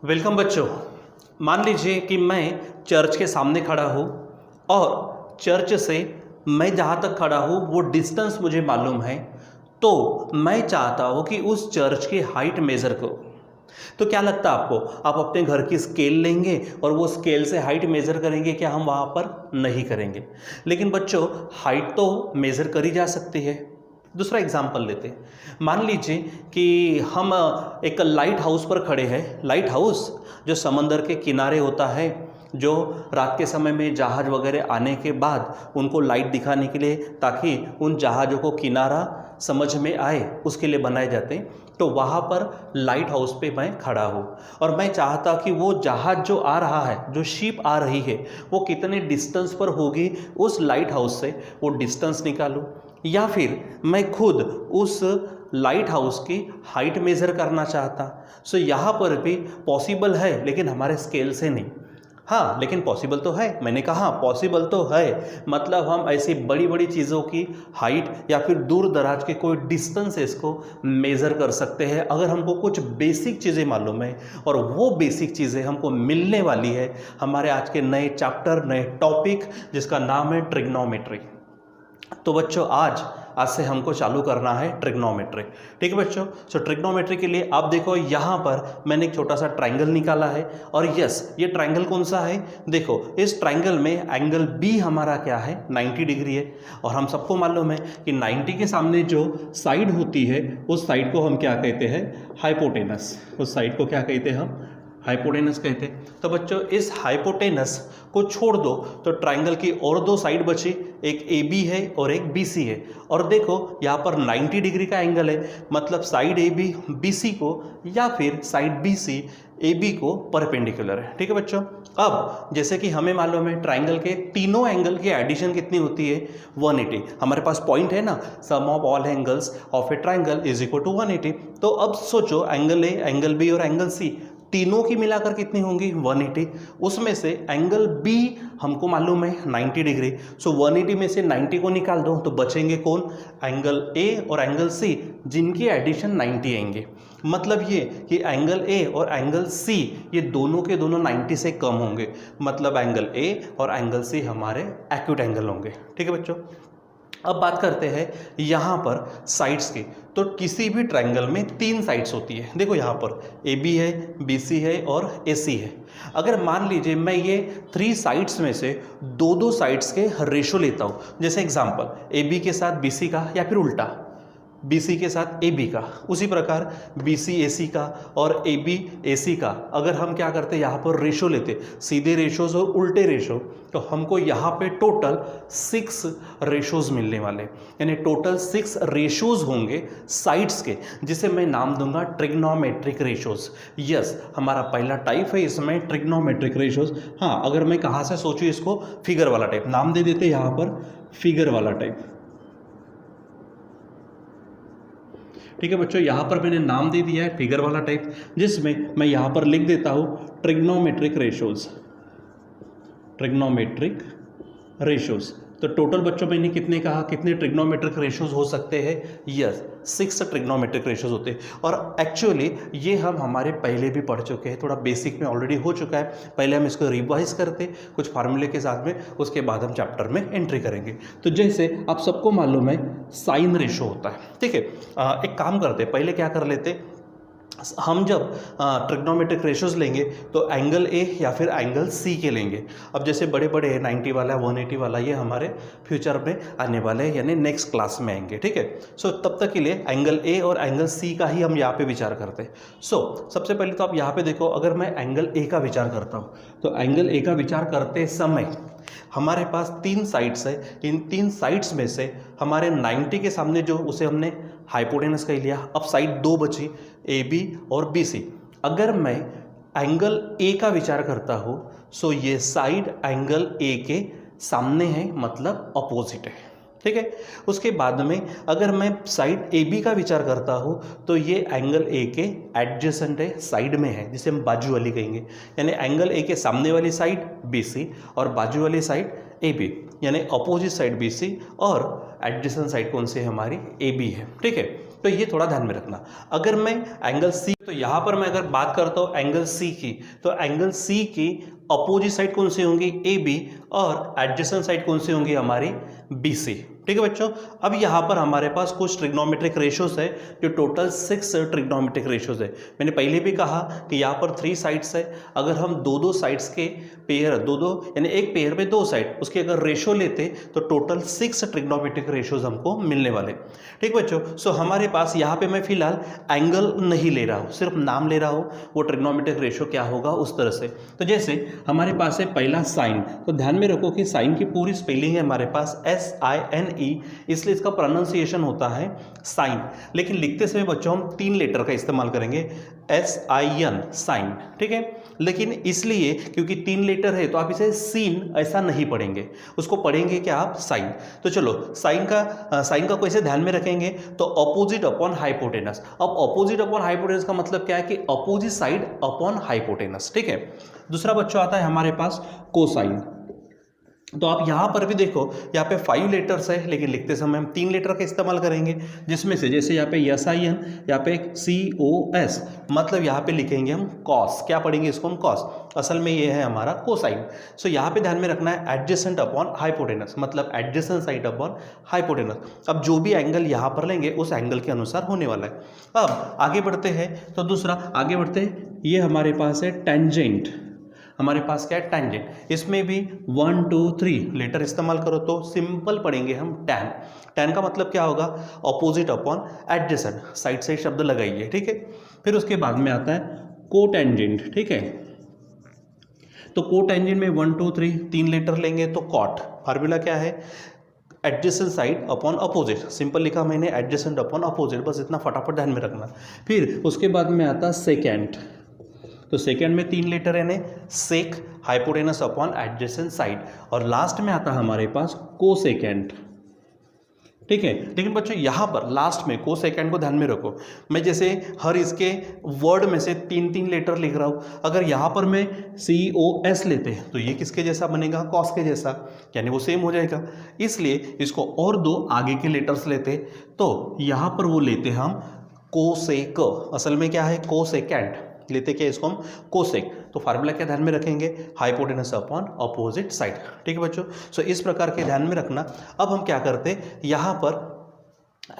Welcome बच्चों। मान लीजिए कि मैं चर्च के सामने खड़ा हूँ और चर्च से मैं जहाँ तक खड़ा हूँ वो डिस्टेंस मुझे मालूम है, तो मैं चाहता हूँ कि उस चर्च की हाइट मेज़र करो। तो क्या लगता है आपको, आप अपने घर की स्केल लेंगे और वो स्केल से हाइट मेज़र करेंगे? क्या हम वहाँ पर नहीं करेंगे। लेकिन बच्चों, हाइट तो मेज़र करी जा सकती है। दूसरा एग्जाम्पल लेते हैं। मान लीजिए कि हम एक लाइट हाउस पर खड़े हैं। लाइट हाउस जो समंदर के किनारे होता है, जो रात के समय में जहाज़ वगैरह आने के बाद उनको लाइट दिखाने के लिए, ताकि उन जहाज़ों को किनारा समझ में आए, उसके लिए बनाए जाते हैं। तो वहाँ पर लाइट हाउस पे मैं खड़ा हूँ और मैं चाहता कि वो जहाज़ जो आ रहा है, जो शिप आ रही है, वो कितने डिस्टेंस पर होगी उस लाइट हाउस से, वो डिस्टेंस निकालूँ। या फिर मैं खुद उस लाइट हाउस की हाइट मेज़र करना चाहता। सो यहाँ पर भी पॉसिबल है, लेकिन हमारे स्केल से नहीं। हाँ, लेकिन पॉसिबल तो है। मैंने कहा पॉसिबल तो है, मतलब हम ऐसी बड़ी बड़ी चीज़ों की हाइट या फिर दूर दराज के कोई डिस्टेंसेस को मेज़र कर सकते हैं, अगर हमको कुछ बेसिक चीज़ें मालूम है। और वो बेसिक चीज़ें हमको मिलने वाली है हमारे आज के नए चैप्टर, नए टॉपिक, जिसका नाम है ट्रिग्नोमेट्री। तो बच्चों, आज से हमको चालू करना है ट्रिग्नोमेट्री। ठीक है बच्चों। सो ट्रिग्नोमेट्री के लिए आप देखो, यहाँ पर मैंने एक छोटा सा ट्रायंगल निकाला है। और यस, ये ट्रायंगल कौन सा है? देखो, इस ट्रायंगल में एंगल बी हमारा क्या है? 90 डिग्री है। और हम सबको मालूम है कि 90 के सामने जो साइड होती है, उस साइड को हम क्या कहते हैं? हाइपोटेनस। उस साइड को क्या कहते हैं हम? हाइपोटेनस कहते हैं। तो बच्चों, इस हाइपोटेनस को छोड़ दो तो ट्रायंगल की और दो साइड बची, एक ए बी है और एक बी सी है। और देखो, यहाँ पर 90 डिग्री का एंगल है, मतलब side A B B C को, या फिर side B C A B को परपेंडिकुलर है। ठीक है बच्चों। अब जैसे कि हमें मालूम है ट्रायंगल के तीनों एंगल की एडिशन कितनी होती है? 180। हमारे पास पॉइंट है ना, sum of all angles of a triangle is equal to 180। तो अब सोचो, एंगल ए, एंगल बी और एंगल सी, तीनों की मिलाकर कितनी होंगी? 180। उसमें से एंगल बी हमको मालूम है 90 डिग्री। सो 180 में से 90 को निकाल दो तो बचेंगे कौन? एंगल ए और एंगल सी, जिनकी एडिशन 90 आएंगे। मतलब ये कि एंगल ए और एंगल सी ये दोनों के दोनों 90 से कम होंगे। मतलब एंगल ए और एंगल सी हमारे एक्यूट एंगल होंगे। ठीक है बच्चों। अब बात करते हैं यहाँ पर साइड्स की। तो किसी भी ट्रायंगल में तीन साइड्स होती है। देखो, यहाँ पर ए बी है, बी सी है और ए सी है। अगर मान लीजिए मैं ये थ्री साइड्स में से दो दो साइड्स के रेशो लेता हूँ, जैसे एग्जांपल ए बी के साथ बी सी का, या फिर उल्टा बी सी के साथ ए बी का, उसी प्रकार बी सी ए सी का और ए बी ए सी का, अगर हम क्या करते यहाँ पर रेशो लेते, सीधे रेशोज और उल्टे रेशो, तो हमको यहाँ पे टोटल 6 रेशोज मिलने वाले। यानी टोटल 6 रेशोज होंगे साइड्स के, जिसे मैं नाम दूंगा ट्रिग्नोमेट्रिक रेशोज। यस, हमारा पहला टाइप है इसमें ट्रिग्नोमेट्रिक रेशोज। हाँ, अगर मैं कहाँ से सोचूँ इसको, फिगर वाला टाइप नाम दे देते यहाँ पर, फिगर वाला टाइप। ठीक है बच्चों, यहाँ पर मैंने नाम दे दिया है फिगर वाला टाइप, जिसमें मैं यहाँ पर लिख देता हूँ ट्रिग्नोमेट्रिक रेशोज। Trigonometric ratios. तो टोटल बच्चों मैंने कितने कहा, कितने ट्रिग्नोमेट्रिक रेशोज हो सकते हैं? यस, 6 ट्रिग्नोमेट्रिक रेशोज होते हैं। और एक्चुअली ये हम हमारे पहले भी पढ़ चुके हैं, थोड़ा बेसिक में ऑलरेडी हो चुका है। पहले हम इसको रिवाइज करते कुछ फार्मूले के साथ में, उसके बाद हम चैप्टर में एंट्री करेंगे। तो जैसे आप सबको मालूम है साइन रेशो होता है। ठीक है, एक काम करते, पहले क्या कर लेते, हम जब ट्रिग्नोमेट्रिक रेशोज लेंगे तो एंगल ए या फिर एंगल सी के लेंगे। अब जैसे बड़े बड़े 90 वाला, 180 वाला, ये हमारे फ्यूचर में आने वाले हैं, यानी नेक्स्ट क्लास में आएंगे। ठीक है। सो तब तक के लिए एंगल ए और एंगल सी का ही हम यहाँ पे विचार करते हैं। सो सबसे पहले तो आप यहाँ पे देखो, अगर मैं एंगल ए का विचार करता हूँ, तो एंगल ए का विचार करते समय हमारे पास 3 साइड्स है। इन 3 साइड्स में से हमारे 90 के सामने जो, उसे हमने हाइपोटेनस का ही लिया। अब साइड 2 बची, ए बी और बी सी। अगर मैं एंगल ए का विचार करता हूँ, सो ये साइड एंगल ए के सामने है, मतलब अपोजिट है। ठीक है। उसके बाद में अगर मैं साइड ए बी का विचार करता हूँ, तो ये एंगल ए के एडजेसेंट है, साइड में है, जिसे हम बाजू वाली कहेंगे। यानी एंगल ए के सामने वाली साइड बी सी और बाजू वाली साइड ए बी, यानी अपोजिट साइड बी सी और एडजेसेंट साइड कौन सी है? हमारी ए बी है। ठीक है। तो ये थोड़ा ध्यान में रखना। अगर मैं एंगल सी, तो यहाँ पर मैं अगर बात करता हूँ एंगल सी की, तो एंगल सी की अपोजिट साइड कौन सी होंगी, ए बी, और एडजेसेंट साइड कौन सी होंगी हमारी, बी सी। ठीक है बच्चों, अब यहाँ पर हमारे पास कुछ ट्रिग्नोमेट्रिक रेशियोज है, जो टोटल 6 ट्रिग्नोमेट्रिक रेशियोज है। मैंने पहले भी कहा कि यहाँ पर 3 साइड्स है, अगर हम दो साइड्स के पेयर, दो यानी एक पेयर में 2 साइड, उसके अगर रेशो लेते तो टोटल 6 ट्रिग्नोमेट्रिक रेशियोज हमको मिलने वाले। ठीक बच्चों, सो हमारे पास यहाँ पे मैं फिलहाल एंगल नहीं ले रहा हूँ, सिर्फ नाम ले रहा हूँ, वो ट्रिग्नोमेट्रिक रेशियो क्या होगा उस तरह से। तो जैसे हमारे पास है पहला साइन, तो ध्यान में रखो कि साइन की पूरी स्पेलिंग है हमारे पास SINE, इसलिए इसका प्रोनाउंसिएशन होता है साइन, लेकिन लिखते समय बच्चों हम 3 लेटर का इस्तेमाल करेंगे, SIN, साइन। ठीक है, लेकिन इसलिए क्योंकि 3 लेटर है तो आप इसे सीन ऐसा नहीं पढ़ेंगे, उसको पढ़ेंगे क्या आप, साइन। तो चलो साइन का कैसे ध्यान में रखेंगे, तो अपोजिट अपॉन हाइपोटेनस। अब अपोजिट अपॉन हाइपोटेनस का मतलब क्या है कि अपोजिट साइड अपॉन हाइपोटेनस। ठीक है, दूसरा बच्चों आता है हमारे पास कोसाइन। तो आप यहाँ पर भी देखो, यहाँ पे 5 लेटर्स है, लेकिन लिखते समय हम 3 लेटर का इस्तेमाल करेंगे, जिसमें से जैसे यहाँ पे SIN, यहाँ पे COS, मतलब यहाँ पे लिखेंगे हम कॉस। क्या पढ़ेंगे इसको हम, कॉस। असल में ये है हमारा कोसाइन। सो यहाँ पे ध्यान में रखना है एडजेसेंट अपॉन हाइपोटेनस, मतलब एडजेसेंट साइड अपॉन हाइपोटेनस। अब जो भी एंगल यहाँ पर लेंगे उस एंगल के अनुसार होने वाला है। अब आगे बढ़ते हैं, तो दूसरा आगे बढ़ते हैं, ये हमारे पास है टेंजेंट। हमारे पास क्या है, टेंजेंट। इसमें भी 1 2 3 लेटर इस्तेमाल करो तो सिंपल पढ़ेंगे हम टैन। टैन का मतलब क्या होगा, अपोजिट अपॉन एडजेसेंट, साइड से शब्द लगाइए। ठीक है, फिर उसके बाद में आता है कोटेंजेंट। ठीक है, तो कोटेंजेंट में 1 2 3 लेटर लेंगे तो कॉट। फार्मूला क्या है, adjacent side upon opposite, simple लिखा मैंने, एडजेसेंट अपॉन अपोजिट, बस इतना फटाफट ध्यान में रखना। फिर उसके बाद में आता सेकेंड, तो सेकेंड में 3 लेटर है ने, सेक, हाइपोटेनस अपॉन एडजेसेंट साइड, और लास्ट में आता है हमारे पास कोसेकेंट। ठीक है, लेकिन बच्चों यहाँ पर लास्ट में कोसेकेंट को ध्यान में रखो, मैं जैसे हर इसके वर्ड में से 3 लेटर लिख रहा हूँ, अगर यहाँ पर मैं COS लेते हैं तो ये किसके जैसा बनेगा, कॉस के जैसा, यानी वो सेम हो जाएगा। इसलिए इसको और 2 आगे के लेटर्स लेते तो यहाँ पर वो लेते हम कोसेक, असल में क्या है कोसेकेंट, लेते क्या इसको हम कोसेक। तो फार्मूला क्या ध्यान में रखेंगे, हाइपोटेनस अपॉन अपोजिट साइड। ठीक है बच्चों, सो इस प्रकार के ध्यान में रखना। अब हम क्या करते, यहाँ पर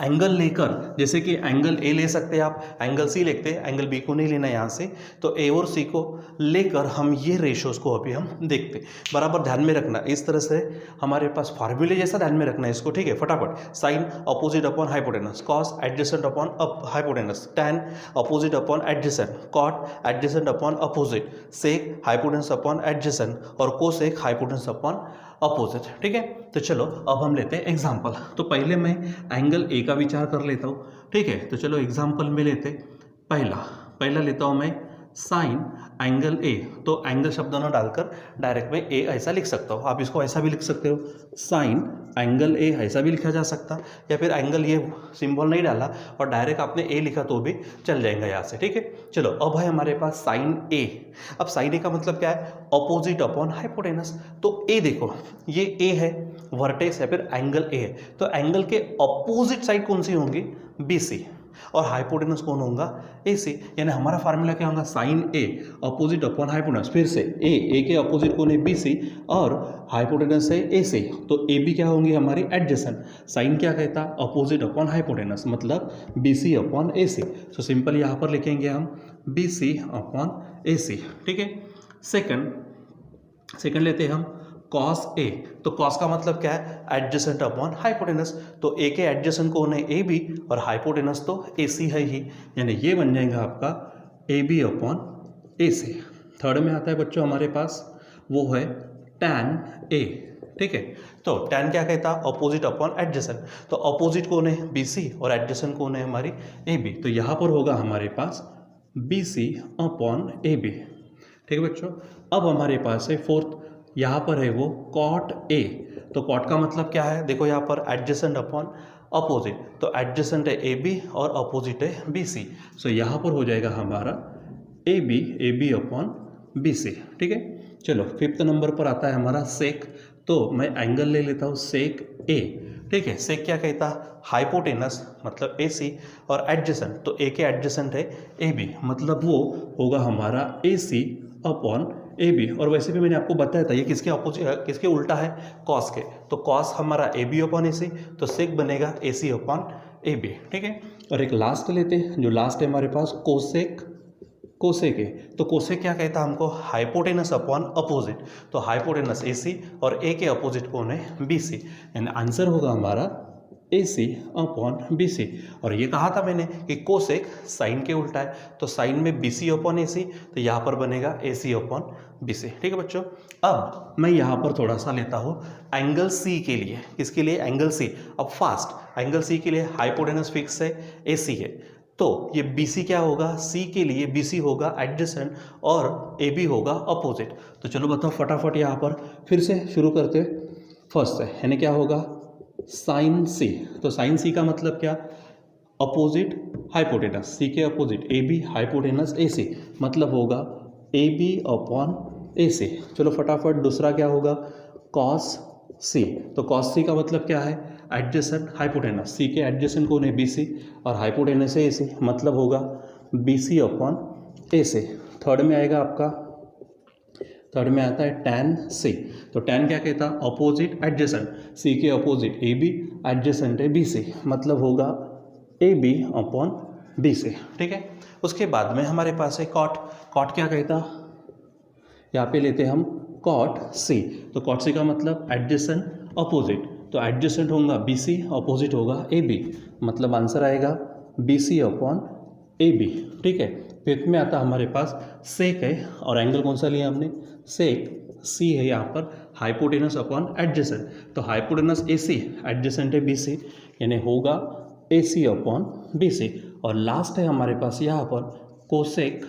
एंगल लेकर, जैसे कि एंगल ए ले सकते हैं आप, एंगल सी लिखते हैं, एंगल बी को नहीं लेना यहाँ से, तो ए और सी को लेकर हम ये रेशोज को अभी हम देखते, बराबर ध्यान में रखना। इस तरह से हमारे पास फार्मूले जैसा ध्यान में रखना है इसको। ठीक है, फटाफट, sine opposite upon hypotenuse, cos adjacent upon hypotenuse, tan opposite upon adjacent, cot adjacent upon opposite, sec hypotenuse upon adjacent, और कोसेक हाइपोटेनस अपॉन अपोजिट। ठीक है, तो चलो अब हम लेते हैं एग्जाम्पल। तो पहले मैं एंगल ए का विचार कर लेता हूँ। ठीक है, तो चलो एग्जाम्पल में लेते, पहला लेता हूँ मैं साइन एंगल ए, तो एंगल शब्द न डालकर डायरेक्ट में ए ऐसा लिख सकता हूँ, आप इसको ऐसा भी लिख सकते हो, साइन एंगल ए ऐसा भी लिखा जा सकता, या फिर एंगल ये सिंबल नहीं डाला और डायरेक्ट आपने ए लिखा तो भी चल जाएगा यहाँ से। ठीक है, चलो अब है हमारे पास साइन ए। अब साइन ए का मतलब क्या है, अपोजिट अपॉन हाइपोटेनस। तो ए देखो, ये ए है, वर्टेक्स है, फिर एंगल ए है, तो एंगल के अपोजिट साइड कौन सी होंगी, BC, और हाइपोटेनस कौन होगा, AC। यानी हमारा फार्मूला क्या होगा, साइन ए अपोजिट अपॉन हाइपोटेनस, फिर से ए के अपोजिट कौन है, BC, और हाइपोटेनस है AC, तो AB क्या होंगी हमारी एडजेसेंट। साइन क्या कहता, अपोजिट अपॉन हाइपोटेनस, मतलब BC upon AC। So simple यहाँ पर लिखेंगे हम BC अपॉन AC। ठीक है, सेकंड लेते हैं हम कॉस ए। तो कॉस का मतलब क्या है, एडजेसेंट अपॉन हाइपोटेनस, तो ए के एडजेसेंट कौन है, AB, और हाइपोटेनस तो AC है ही, यानी ये बन जाएगा आपका AB अपॉन AC। थर्ड में आता है बच्चों हमारे पास, वो है टैन ए। ठीक है, तो टैन क्या कहता, अपोजिट अपॉन एडजेसेंट, तो अपोजिट कौन है, BC, और एडजेसेंट कौन है हमारी AB, तो यहाँ पर होगा हमारे पास BC अपॉन AB। ठीक है बच्चों, अब हमारे पास है फोर्थ, यहाँ पर है वो कॉट ए। तो कॉट का मतलब क्या है, देखो यहाँ पर एडजेसेंट अपॉन अपोजिट, तो एडजेसेंट है AB और अपोजिट है BC। सो यहाँ पर हो जाएगा हमारा AB अपॉन BC। ठीक है, चलो फिफ्थ नंबर पर आता है हमारा सेक। तो मैं एंगल ले लेता हूँ सेक ए, ठीक है। सेक क्या कहता, हाइपोटेनस मतलब AC और एडजेसेंट, तो ए के एडजेसेंट है AB, मतलब वो होगा हमारा AC अपॉन AB। और वैसे भी मैंने आपको बताया था ये किसके अपोजिट, किसके उल्टा है, कॉस के, तो कॉस हमारा AB अपॉन AC, तो सेक बनेगा AC अपॉन AB। ठीक है। और एक लास्ट लेते हैं, जो लास्ट है हमारे पास कोसेक, कोसेक है, तो कोसेक क्या कहता है हमको, हाइपोटेनस अपॉन अपोजिट, तो हाइपोटेनस AC और A के अपोजिट कौन है, BC, यानी आंसर होगा हमारा AC अपॉन BC। और ये कहा था मैंने कि कोसेक साइन के उल्टा है, तो साइन में BC अपॉन AC, तो यहाँ पर बनेगा AC अपॉन BC। ठीक है बच्चों। अब मैं यहाँ पर थोड़ा सा लेता हूँ एंगल C के लिए, किसके लिए, एंगल C। अब फास्ट, एंगल C के लिए हाइपोटेनस फिक्स है, AC है, तो ये BC क्या होगा, C के लिए BC होगा एडजेसेंट और AB होगा अपोजिट। तो चलो बताओ फटाफट यहाँ पर फिर से शुरू करते फर्स्ट से, यानी क्या होगा, साइन C, तो साइन C का मतलब क्या, अपोजिट हाइपोटेनस, C के अपोजिट AB हाइपोटेनस AC, मतलब होगा AB अपॉन AC। चलो फटाफट दूसरा क्या होगा, कॉस C, तो कॉस C का मतलब क्या है, एडजेसेंट हाइपोटेनस, C के एडजेसेंट कौन है, BC और हाइपोटेनस है AC, मतलब होगा BC अपॉन AC। थर्ड में आएगा आपका, थर्ड में आता है tan C, तो tan क्या कहता, अपोजिट एडजेसेंट, C के अपोजिट AB एडजेसेंट है BC, मतलब होगा AB अपॉन BC। ठीक है। उसके बाद में हमारे पास है कॉट, कॉट क्या कहता, यहाँ पे लेते हैं हम कॉट C, तो कॉट C का मतलब एडजेसेंट अपोजिट, तो एडजेसेंट होगा BC, अपोजिट होगा AB, मतलब आंसर आएगा BC अपॉन AB। ठीक है। फिफ्थ में आता हमारे पास सेक है, और एंगल कौन सा लिया हमने, सेक C है यहाँ पर, हाइपोटेनस अपॉन एडजेसेंट, तो हाइपोटेनस AC एडजेसेंट है BC, यानी होगा AC अपॉन BC। और लास्ट है हमारे पास यहाँ पर कोसेक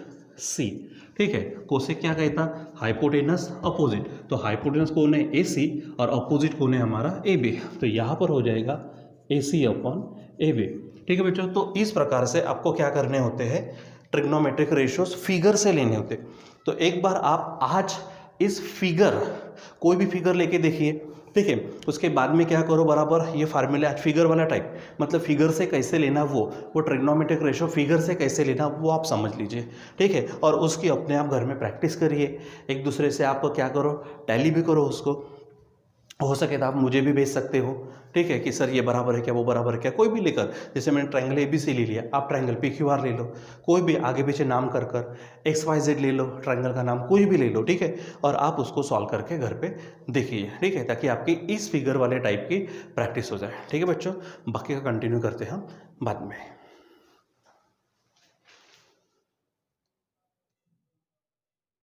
C। ठीक है। कोसेक क्या कहता, हाइपोटेनस अपोजिट, तो हाइपोटेनस कौन है, AC और अपोजिट कौन है हमारा AB, तो यहाँ पर हो जाएगा AC अपॉन AB। ठीक है बच्चों। तो इस प्रकार से आपको क्या करने होते हैं, ट्रिग्नोमेट्रिक रेशियोज फिगर से लेने होते। तो एक बार आप आज इस फिगर, कोई भी फिगर लेके देखिए, ठीक है, उसके बाद में क्या करो, बराबर ये फार्मूला आज फिगर वाला टाइप, मतलब फिगर से कैसे लेना वो ट्रिग्नोमेट्रिक रेशियो फिगर से कैसे लेना वो आप समझ लीजिए। ठीक है। और उसकी अपने आप घर में प्रैक्टिस करिए, एक दूसरे से आप क्या करो, टैली भी करो उसको, हो सके तो आप मुझे भी भेज सकते हो। ठीक है, कि सर ये बराबर है क्या, वो बराबर है क्या, कोई भी लेकर, जैसे मैंने ट्रायंगल ABC ले लिया, आप ट्रायंगल PQR ले लो, कोई भी आगे पीछे नाम कर XYZ ले लो, ट्रायंगल का नाम कोई भी ले लो। ठीक है। और आप उसको सॉल्व करके घर पे देखिए। ठीक है, ताकि आपकी इस फिगर वाले टाइप की प्रैक्टिस हो जाए। ठीक है बच्चों, बाकी का कंटिन्यू करते हैं हम बाद में।